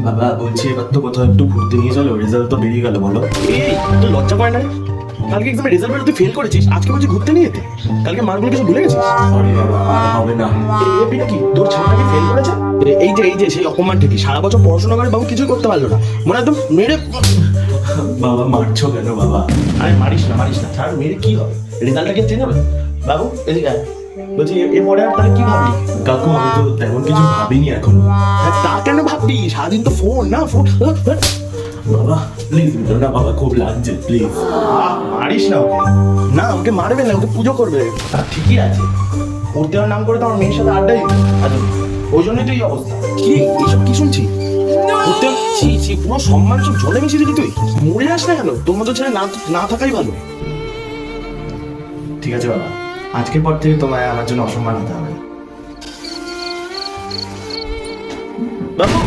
বাবা বলছি এবার তো কোথাও একটু ঘুরতে নিয়ে চলো, রেজাল্ট তো বেরিয়ে গেল বলো। এই তোর লজ্জা করে না রে? কালকে এক্সামে রেজাল্ট বেরো তুই ফেল করেছিস, আজকে বলছি ঘুরতে নিয়ে যেতে। কালকে মার্কগুলো কিছু ভুলে গেছিস? সরি বাবা, আর হবে না। এটা কি তোর ছেলেটাকে ফেল করেছে? এই যে সেই অপমান থেকে সারা বছর পড়াশোনা করে বাবু কিছুই করতে পারলো না, মনে একদম মেরে। বাবা মারছো কেন বাবা? আরে মারিস না, ছাড়, মেরে কি হবে? রেজাল্টটা কি চেঞ্জ হবে? বাবু এদিকে আয়। বলছি এরপরে আর তাহলে কি ভাবলি? কাকু আমি তো তেমন কিছু ভাবিনি এখনো। তা কেন ভাববি? সারাদিন তো ফোন না ফোন। বাবা প্লিজ না বাবা, খুব লাগছে প্লিজ। মারিস না ওকে। না ওকে মারবে না, ওকে পুজো করবে। ঠিকই আছে, পড়তে হওয়ার নাম করে তো আমার মেয়ের সাথে আড্ডাই দিত। আচ্ছা, ওই জন্যই তো এই অবস্থা। কি এইসব কি শুনছি? পড়তে ছি পুরো সম্মান সব জলে মিশিয়ে দিলি তুই। মরে যাস না কেন? তোর মতো ছেলে না থাকাই ভালো। ঠিক আছে বাবা, আজকের পর থেকে তোমায় আমার জন্য অসম্মান হতে হবে না। বাবু